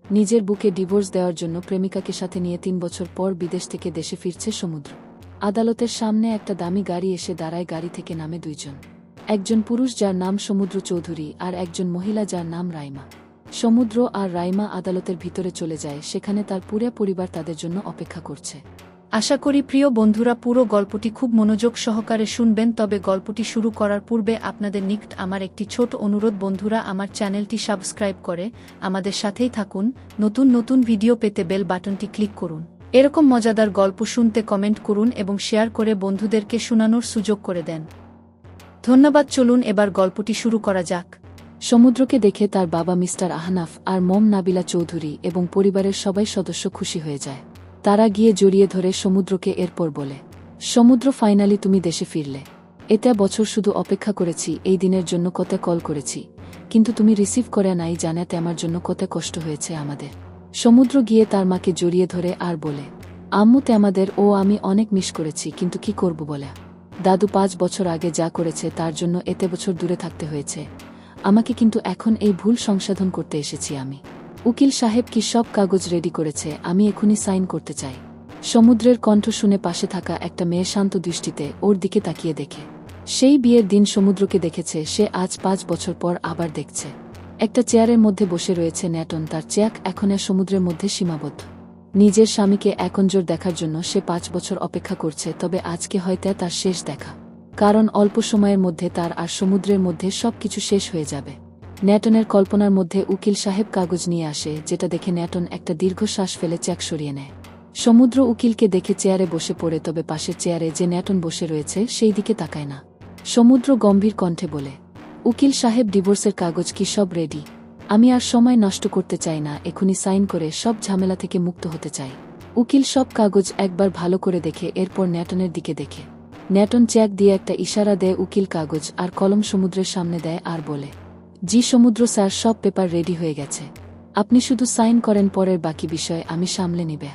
নিজের বুকে ডিভোর্স দেওয়ার জন্য প্রেমিকাকে সাথে নিয়ে ৩ বছর পর বিদেশ থেকে দেশে ফিরছে সমুদ্র। আদালতের সামনে একটা দামি গাড়ি এসে দাঁড়ায়। গাড়ি থেকে নামে দুইজন, একজন পুরুষ যার নাম সমুদ্র চৌধুরী আর একজন মহিলা যার নাম রাইমা। সমুদ্র আর রাইমা আদালতের ভিতরে চলে যায়, সেখানে তার পুরো পরিবার তাদের জন্য অপেক্ষা করছে। আশা করি প্রিয় বন্ধুরা পুরো গল্পটি খুব মনোযোগ সহকারে শুনবেন। তবে গল্পটি শুরু করার পূর্বে আপনাদের নিকট আমার একটি ছোট অনুরোধ, বন্ধুরা আমার চ্যানেলটি সাবস্ক্রাইব করে আমাদের সাথেই থাকুন। নতুন নতুন ভিডিও পেতে বেল বাটনটি ক্লিক করুন। এরকম মজাদার গল্প শুনতে কমেন্ট করুন এবং শেয়ার করে বন্ধুদেরকে শোনানোর সুযোগ করে দেন। ধন্যবাদ। চলুন এবার গল্পটি শুরু করা যাক। সমুদ্রকে দেখে তার বাবা মিস্টার আহনাফ আর মম নাবিলা চৌধুরী এবং পরিবারের সবাই সদস্য খুশি হয়ে যায়। তারা গিয়ে জড়িয়ে ধরে সমুদ্রকে, এরপর বলে, সমুদ্র, ফাইনালি তুমি দেশে ফিরলে। এটা বছর শুধু অপেক্ষা করেছি, এই দিনের জন্য কত কল করেছি, কিন্তু তুমি রিসিভ করে নাই। জানাতে আমার জন্য কত কষ্ট হয়েছে আমাদের। সমুদ্র গিয়ে তার মাকে জড়িয়ে ধরে আর বলে, আম্মু তে আমাদের আমি অনেক মিস করেছি, কিন্তু কি করব বলে। দাদু ৫ বছর আগে যা করেছে তার জন্য এত বছর দূরে থাকতে হয়েছে আমাকে, কিন্তু এখন এই ভুল সংশোধন করতে এসেছি আমি। উকিল সাহেব কি সব কাগজ রেডি করেছে, আমি এখনই সাইন করতে চাই। সমুদ্রের কণ্ঠ শুনে পাশে থাকা একটা মেয়ে শান্ত দৃষ্টিতে ওর দিকে তাকিয়ে দেখে। সেই বিয়ের দিন সমুদ্রকে দেখেছে, সে আজ ৫ বছর পর আবার দেখছে। একটা চেয়ারের মধ্যে বসে রয়েছে ন্যাটন, তার চেয়ার এখন সমুদ্রের মধ্যে সীমাবদ্ধ। নিজের স্বামীকে একনজর দেখার জন্য সে ৫ বছর অপেক্ষা করছে, তবে আজকে হয়তো তার শেষ দেখা, কারণ অল্প সময়ের মধ্যে তার আর সমুদ্রের মধ্যে সবকিছু শেষ হয়ে যাবে। ন্যাটনের কল্পনার মধ্যে উকিল সাহেব কাগজ নিয়ে আসে, যেটা দেখে ন্যাটন একটা দীর্ঘশ্বাস ফেলে চেক সরিয়ে নেয়। সমুদ্র উকিলকে দেখে চেয়ারে বসে পড়ে, তবে পাশের চেয়ারে যে ন্যাটন বসে রয়েছে সেই দিকে তাকায় না। সমুদ্র গম্ভীর কণ্ঠে বলে, উকিল সাহেব, ডিভোর্সের কাগজ কি সব রেডি? আমি আর সময় নষ্ট করতে চাই না, এখনই সাইন করে সব ঝামেলা থেকে মুক্ত হতে চাই। উকিল সব কাগজ একবার ভালো করে দেখে, এরপর ন্যাটনের দিকে দেখে। ন্যাটন চেক দিয়ে একটা ইশারা দেয়। উকিল কাগজ আর কলম সমুদ্রের সামনে দেয় আর বলে, জি সমুদ্র স্যার, সব পেপার রেডি হয়ে গেছে, আপনি শুধু সাইন করেন, পরের বাকি বিষয় আমি সামলে নিবে।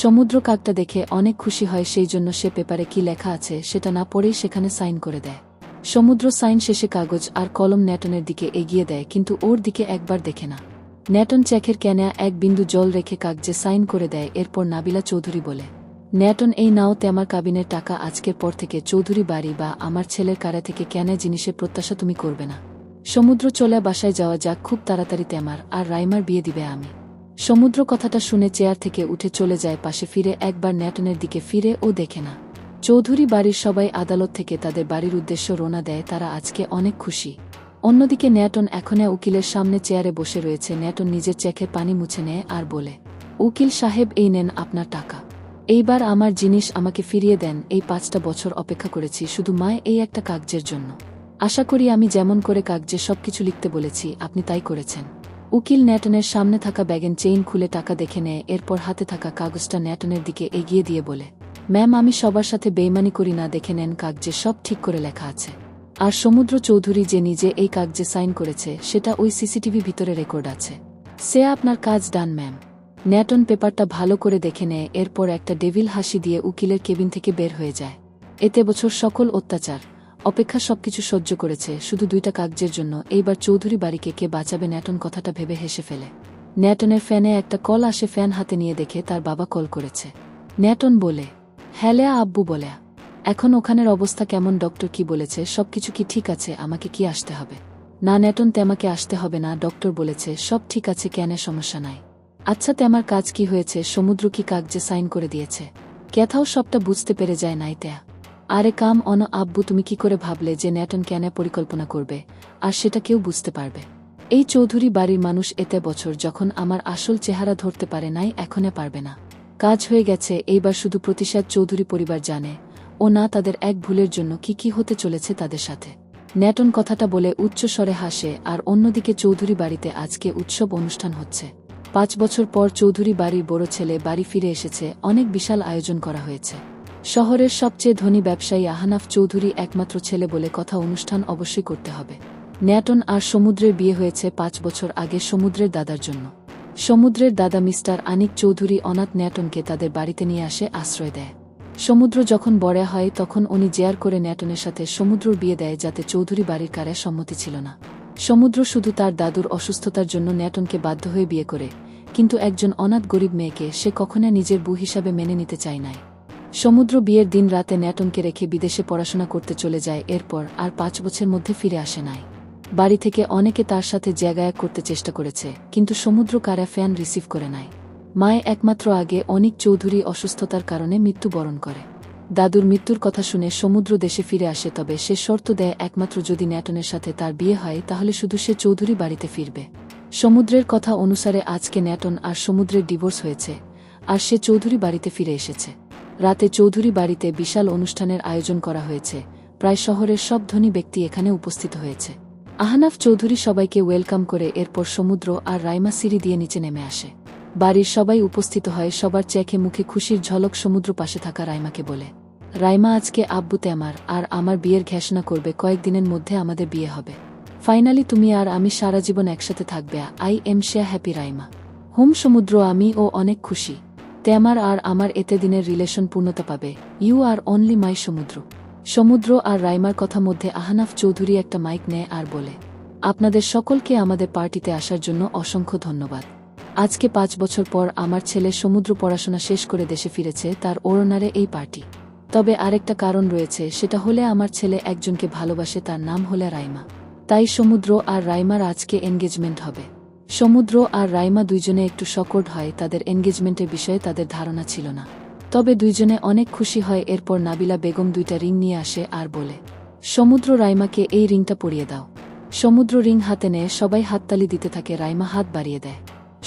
সমুদ্র কাগজটা দেখে অনেক খুশি হয়, সেই জন্য সে পেপারে কি লেখা আছে সেটা না পড়েই সেখানে সাইন করে দেয়। সমুদ্র সাইন শেষে কাগজ আর কলম ন্যাটনের দিকে এগিয়ে দেয়, কিন্তু ওর দিকে একবার দেখে না। ন্যাটন চেকের ক্যানে এক বিন্দু জল রেখে কাগজে সাইন করে দেয়। এরপর নাবিলা চৌধুরী বলে, ন্যাটন, এই নাও তে আমার কাবিনের টাকা, আজকের পর থেকে চৌধুরী বাড়ি বা আমার ছেলের কারা থেকে ক্যানে জিনিসের প্রত্যাশা তুমি করবে না। সমুদ্র, চলে বাসায় যাওয়া যাক, খুব তাড়াতাড়ি তেমার আর রাইমার বিয়ে দিবে আমি। সমুদ্র কথাটা শুনে চেয়ার থেকে উঠে চলে যায় পাশে ফিরে, একবার ন্যাটনের দিকে ফিরে ও দেখে না। চৌধুরী বাড়ির সবাই আদালত থেকে তাদের বাড়ির উদ্দেশ্যে রওনা দেয়, তারা আজকে অনেক খুশি। অন্যদিকে ন্যাটন এখনো উকিলের সামনে চেয়ারে বসে রয়েছে। ন্যাটন নিজের চেকের পানি মুছে নেয় আর বলে, উকিল সাহেব, এই নেন আপনার টাকা, এইবার আমার জিনিস আমাকে ফিরিয়ে দেন। এই ৫টা বছর অপেক্ষা করেছি শুধু মায় এই একটা কাগজের জন্য। আশা করি আমি যেমন করে কাগজে সবকিছু লিখতে বলেছি আপনি তাই করেছেন। উকিল ন্যাটনের সামনে থাকা ব্যাগের চেইন খুলে টাকা দেখে নেয়, এরপর হাতে থাকা কাগজটা ন্যাটনের দিকে এগিয়ে দিয়ে বলে, ম্যাম, আমি সবার সাথে বেইমানি করি না, দেখে নেন কাগজে সব ঠিক করে লেখা আছে। আর সমুদ্র চৌধুরী যে নিজে এই কাগজে সাইন করেছে সেটা ওই সিসিটিভি ভিতরে রেকর্ড আছে। সে আপনার কাজ ডান ম্যাম। ন্যাটন পেপারটা ভালো করে দেখে নেয়, এরপর একটা ডেভিল হাসি দিয়ে উকিলের কেবিন থেকে বের হয়ে যায়। এতে বছর সকল অত্যাচার অপেক্ষা সবকিছু সহ্য করেছে শুধু 2টা কাগজের জন্য। এইবার চৌধুরী বাড়িকে কে বাঁচাবে? ন্যাটন কথাটা ভেবে হেসে ফেলে। ন্যাটনের ফ্যানে একটা কল আসে, ফ্যান হাতে নিয়ে দেখে তার বাবা কল করেছে। ন্যাটন বলে, হ্যালে আব্বু বলে, এখন ওখানের অবস্থা কেমন? ডক্টর কি বলেছে? সবকিছু কি ঠিক আছে? আমাকে কি আসতে হবে? না ন্যাটন, তেমাকে আসতে হবে না, ডক্টর বলেছে সব ঠিক আছে, কেন সমস্যা নাই। আচ্ছা তেমার কাজ কি হয়েছে? সমুদ্র কি কাগজে সাইন করে দিয়েছে? ক্যাথাও সবটা বুঝতে পেরে যায় নাই তেয়া। আরে কাম অন আব্বু, তুমি কি করে ভাবলে যে ন্যাটন কেন পরিকল্পনা করবে আর সেটা কেউ বুঝতে পারবে? এই চৌধুরী বাড়ির মানুষ এতে বছর যখন আমার আসল চেহারা ধরতে পারে নাই, এখনো পারবে না। কাজ হয়ে গেছে, এইবার শুধু প্রতিশোধ। চৌধুরী পরিবার জানে ও না তাদের এক ভুলের জন্য কি কি হতে চলেছে তাদের সাথে। ন্যাটন কথাটা বলে উচ্চ স্বরে হাসে, আর অন্যদিকে চৌধুরী বাড়িতে আজকে উৎসব অনুষ্ঠান হচ্ছে। ৫ বছর পর চৌধুরী বাড়ির বড় ছেলে বাড়ি ফিরে এসেছে, অনেক বিশাল আয়োজন করা হয়েছে। শহরের সবচেয়ে ধনী ব্যবসায়ী আহনাফ চৌধুরী একমাত্র ছেলে বলে কথা, অনুষ্ঠান অবশ্যই করতে হবে। ন্যাটন আর সমুদ্রের বিয়ে হয়েছে ৫ বছর আগে সমুদ্রের দাদার জন্য। সমুদ্রের দাদা মিস্টার আনিক চৌধুরী অনাথ ন্যাটনকে তাদের বাড়িতে নিয়ে আসে, আশ্রয় দেয়। সমুদ্র যখন বড় হয় তখন উনি জেয়ার করে ন্যাটনের সাথে সমুদ্রর বিয়ে দেয়, যাতে চৌধুরী বাড়ির কারে সম্মতি ছিল না। সমুদ্র শুধু তার দাদুর অসুস্থতার জন্য ন্যাটনকে বাধ্য হয়ে বিয়ে করে, কিন্তু একজন অনাথ গরিব মেয়েকে সে কখনো নিজের বউ হিসাবে মেনে নিতে চায় নাই। সমুদ্র বিয়ের দিন রাতে ন্যাটনকে রেখে বিদেশে পড়াশোনা করতে চলে যায়, এরপর আর 5 বছরের মধ্যে ফিরে আসে নাই। বাড়ি থেকে অনেকে তার সাথে জায়গায় করতে চেষ্টা করেছে, কিন্তু সমুদ্র কারা ফ্যান রিসিভ করে নাই। মায়ে একমাত্র আগে অনিক চৌধুরী অসুস্থতার কারণে মৃত্যুবরণ করে। দাদুর মৃত্যুর কথা শুনে সমুদ্র দেশে ফিরে আসে, তবে সে শর্ত দেয় একমাত্র যদি ন্যাটনের সাথে তার বিয়ে হয় তাহলে শুধু সে চৌধুরী বাড়িতে ফিরবে। সমুদ্রের কথা অনুসারে আজকে ন্যাটন আর সমুদ্রের ডিভোর্স হয়েছে, আর সে চৌধুরী বাড়িতে ফিরে এসেছে। রাতে চৌধুরী বাড়িতে বিশাল অনুষ্ঠানের আয়োজন করা হয়েছে, প্রায় শহরের সব ধনী ব্যক্তি এখানে উপস্থিত হয়েছে। আহনাফ চৌধুরী সবাইকে ওয়েলকাম করে এরপর সমুদ্র আর রাইমা সিঁড়ি দিয়ে নিচে নেমে আসে। বাড়ির সবাই উপস্থিত হয়, সবার চেখে মুখে খুশির ঝলক। সমুদ্র পাশে থাকা রাইমাকে বলে, রাইমা আজকে আব্বু তেমার আর আমার বিয়ের ঘোষণা করবে, কয়েকদিনের মধ্যে আমাদের বিয়ে হবে। ফাইনালি তুমি আর আমি সারা জীবন একসাথে থাকবে। আই এম শেয়া হ্যাপি রাইমা। হুম সমুদ্র, আমি ও অনেক খুশি। তেমার আর আমার এতে দিনের রিলেশন পূর্ণতা পাবে। ইউ আর অনলি মাই সমুদ্র। সমুদ্র আর রাইমার কথা মধ্যে আহনাফ চৌধুরী একটা মাইক নেয় আর বলে, আপনাদের সকলকে আমাদের পার্টিতে আসার জন্য অসংখ্য ধন্যবাদ। আজকে 5 বছর পর আমার ছেলে সমুদ্র পড়াশোনা শেষ করে দেশে ফিরেছে, তার ওরনারে এই পার্টি। তবে আরেকটা কারণ রয়েছে, সেটা হলে আমার ছেলে একজনকে ভালোবাসে, তার নাম হলে রাইমা। তাই সমুদ্র আর রাইমার আজকে এনগেজমেন্ট হবে। সমুদ্র আর রাইমা দুইজনে একটু শকড হয়, তাদের এনগেজমেন্টের বিষয়ে তাদের ধারণা ছিল না। তবে দুইজনে অনেক খুশি হয়। এরপর নাবিলা বেগম 2টা রিং নিয়ে আসে আর বলে, সমুদ্র রাইমাকে এই রিংটা পরিয়ে দাও। সমুদ্র রিং হাতে নেয়, সবাই হাততালি দিতে থাকে। রাইমা হাত বাড়িয়ে দেয়।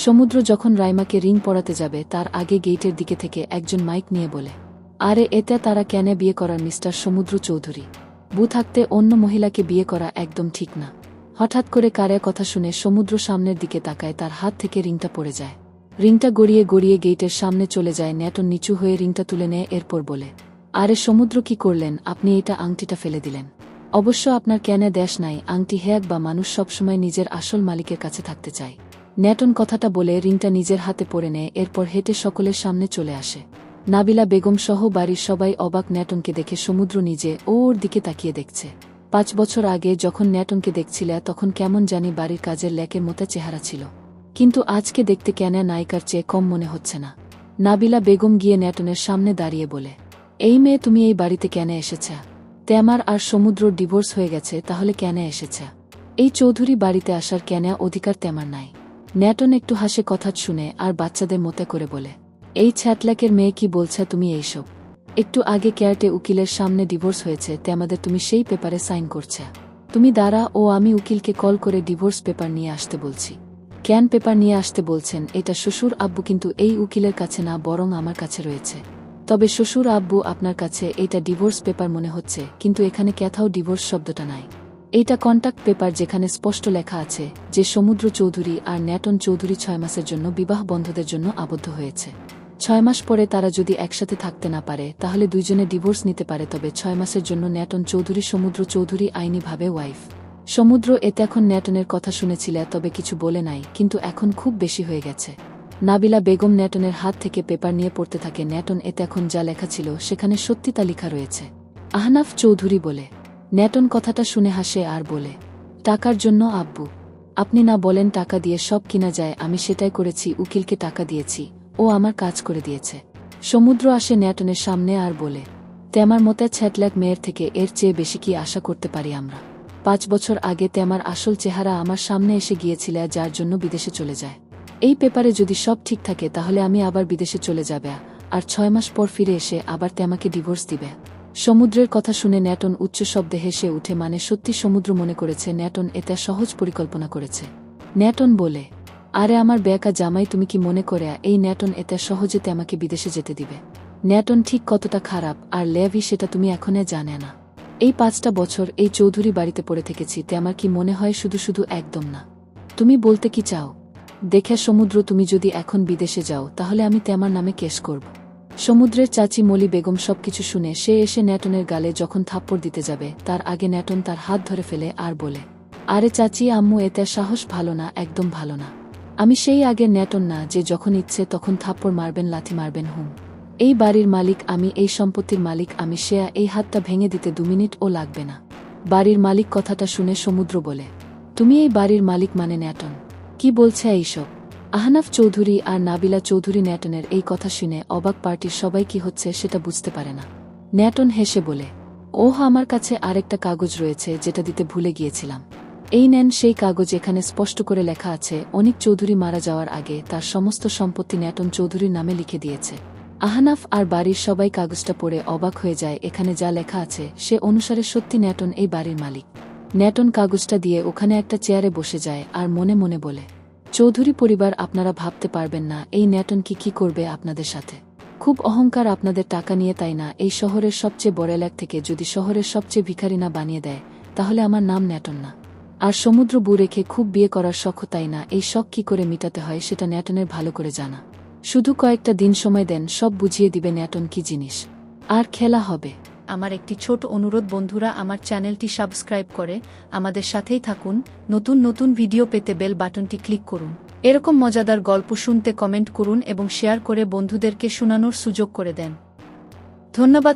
সমুদ্র যখন রাইমাকে রিং পরাতে যাবে তার আগে গেটের দিকে থেকে একজন মাইক নিয়ে বলে, আরে এটা তারা কেন বিয়ে করার মিস্টার সমুদ্র চৌধুরী? বউ থাকতে অন্য মহিলাকে বিয়ে করা একদম ঠিক না। হঠাৎ করে কারে কথা শুনে সমুদ্র সামনের দিকে তাকায়, তার হাত থেকে রিংটা পড়ে যায়। রিংটা গড়িয়ে গড়িয়ে গেটের সামনে চলে যায়। ন্যাটন নিচু হয়ে রিংটা তুলে নেয়, এরপর বলে, আরে সমুদ্র কি করলেন আপনি? এটা আংটিটা ফেলে দিলেন। অবশ্য আপনার কেন দেশ নাই আংটি হেয়াক বা মানুষ সবসময় নিজের আসল মালিকের কাছে থাকতে চায়। ন্যাটন কথাটা বলে রিংটা নিজের হাতে পরে নেয়, এরপর হেঁটে সকলের সামনে চলে আসে। নাবিলা বেগম সহ বাড়ির সবাই অবাক। ন্যাটনকে দেখে সমুদ্র নিজে ওর দিকে তাকিয়ে দেখছে। 5 বছর আগে যখন ন্যাটনকে দেখছিল তখন কেমন জানি বাড়ির কাজের ল্যাকের মতো চেহারা ছিল, কিন্তু আজকে দেখতে কেন নায়িকার চেয়ে কম মনে হচ্ছে না। নাবিলা বেগম গিয়ে ন্যাটনের সামনে দাঁড়িয়ে বলে, এই মেয়ে তুমি এই বাড়িতে কেন এসেছ? তেমার আর সমুদ্র ডিভোর্স হয়ে গেছে, তাহলে কেন এসেছ? এই চৌধুরী বাড়িতে আসার কেন অধিকার তেমার নাই? ন্যাটন একটু হাসে কথা শুনে আর বাচ্চাদের মতো করে বলে, এই ছ্যাটলাকের মেয়ে কি বলছে তুমি এইসব? একটু আগে ক্যারটে উকিলের সামনে ডিভোর্স হয়েছে, তেমাদের তুমি সেই পেপারে সাইন করছে। তুমি দাঁড়া, ও আমি উকিলকে কল করে ডিভোর্স পেপার নিয়ে আসতে বলছি। ক্যান পেপার নিয়ে আসতে বলছেন? এটা শ্বশুর আব্বু, কিন্তু এই উকিলের কাছে না, বরং আমার কাছে রয়েছে। তবে শ্বশুর আব্বু আপনার কাছে এটা ডিভোর্স পেপার মনে হচ্ছে, কিন্তু এখানে কোথাও ডিভোর্স শব্দটা নাই। এইটা কন্ট্যাক্ট পেপার, যেখানে স্পষ্ট লেখা আছে যে সমুদ্র চৌধুরী আর ন্যাটন চৌধুরী 6 মাসের জন্য বিবাহ বন্ধদের জন্য আবদ্ধ হয়েছে। 6 মাস পরে তারা যদি একসাথে থাকতে না পারে তাহলে দুইজনে ডিভোর্স নিতে পারে। তবে 6 মাসের জন্য ন্যাটন চৌধুরী সমুদ্র চৌধুরী আইনিভাবে ওয়াইফ। সমুদ্র এতে এখন ন্যাটনের কথা শুনেছিল, তবে কিছু বলে নাই, কিন্তু এখন খুব বেশি হয়ে গেছে। নাবিলা বেগম ন্যাটনের হাত থেকে পেপার নিয়ে পড়তে থাকে। ন্যাটন এতে এখন যা লেখা ছিল সেখানে সত্যি তা লেখা রয়েছে। আহনাফ চৌধুরী বলে, ন্যাটন কথাটা শুনে হাসে আর বলে, টাকার জন্য আব্বু? আপনি না বলেন টাকা দিয়ে সব কিনা যায়? আমি সেটাই করেছি, উকিলকে টাকা দিয়েছি, ও আমার কাজ করে দিয়েছে। সমুদ্র আসে ন্যাটনের সামনে আর বলে, তেমার মতে ছ্যাটলাক মেয়ের থেকে এর চেয়ে বেশি কি আশা করতে পারি আমরা? 5 বছর আগে তেমার আসল চেহারা আমার সামনে এসে গিয়েছিল, যার জন্য বিদেশে চলে যায়। এই পেপারে যদি সব ঠিক থাকে তাহলে আমি আবার বিদেশে চলে যাবে, আর 6 মাস পর ফিরে এসে আবার তেমাকে ডিভোর্স দিবে। সমুদ্রের কথা শুনে ন্যাটন উচ্চ শব্দে হেসে উঠে। মানে সত্যি সমুদ্র মনে করেছে ন্যাটন এটা সহজ পরিকল্পনা করেছে। ন্যাটন বলে, আরে আমার বেয়াকা জামাই, তুমি কি মনে করে এই ন্যাটন এটা সহজে তেমাকে বিদেশে যেতে দিবে? ন্যাটন ঠিক কতটা খারাপ আর লেভি সেটা তুমি এখনো জানে না। এই 5টা বছর এই চৌধুরী বাড়িতে পড়ে থেকেছি, তেমার কি মনে হয় শুধু শুধু? একদম না। তুমি বলতে কি চাও? দেখে সমুদ্র, তুমি যদি এখন বিদেশে যাও তাহলে আমি তেমার নামে কেস করব। সমুদ্রের চাচি মলি বেগম সবকিছু শুনে সে এসে ন্যাটনের গালে যখন থাপ্পড় দিতে যাবে তার আগে ন্যাটন তার হাত ধরে ফেলে আর বলে, আরে চাচি, আম্মু এতে সাহস ভালো না, একদম ভালো না। আমি সেই আগের ন্যাটন না যে যখন ইচ্ছে তখন থাপ্পড় মারবেন, লাথি মারবেন। এই বাড়ির মালিক আমি, এই সম্পত্তির মালিক আমি। শেয়া এই হাতটা ভেঙে দিতে 2 মিনিটও লাগবে না। বাড়ির মালিক কথাটা শুনে সমুদ্র বলে, তুমি এই বাড়ির মালিক মানে? ন্যাটন কি বলছে এইসব? আহনাফ চৌধুরী আর নাবিলা চৌধুরী ন্যাটনের এই কথা শুনে অবাক, পার্টির সবাই কি হচ্ছে সেটা বুঝতে পারে না। ন্যাটন হেসে বলে, ওহ, আমার কাছে আরেকটা কাগজ রয়েছে যেটা দিতে ভুলে গিয়েছিলাম। এই নেন সেই কাগজ, এখানে স্পষ্ট করে লেখা আছে অনিক চৌধুরী মারা যাওয়ার আগে তার সমস্ত সম্পত্তি ন্যাটন চৌধুরীর নামে লিখে দিয়েছে। আহনাফ আর বাড়ির সবাই কাগজটা পড়ে অবাক হয়ে যায়। এখানে যা লেখা আছে সে অনুসারে সত্যি ন্যাটন এই বাড়ির মালিক। ন্যাটন কাগজটা দিয়ে ওখানে একটা চেয়ারে বসে যায় আর মনে মনে বলে, চৌধুরী পরিবার, আপনারা ভাবতে পারবেন না এই ন্যাটন কি করবে আপনাদের সাথে। খুব অহংকার আপনাদের টাকা নিয়ে, তাই না? এই শহরের সবচেয়ে বড় এলাক থেকে যদি শহরের সবচেয়ে ভিখারি না বানিয়ে দেয়, তাহলে আমার নাম ন্যাটন না। আর সমুদ্র বু রেখে খুব বিয়ে করার শখ, তাই না? এই শখ কি করে মিটাতে হয় সেটা ন্যাটনের ভালো করে জানা। শুধু কয়েকটা দিন সময় দেন, সব বুঝিয়ে দিবে ন্যাটন কি জিনিস। আর খেলা হবে। আমার একটি ছোট অনুরোধ বন্ধুরা, আমার চ্যানেলটি সাবস্ক্রাইব করে আমাদের সাথেই থাকুন। নতুন নতুন ভিডিও পেতে বেল বাটনটি ক্লিক করুন। এরকম মজাদার গল্প শুনতে কমেন্ট করুন এবং শেয়ার করে বন্ধুদেরকে শোনানোর সুযোগ করে দেন। ধন্যবাদ।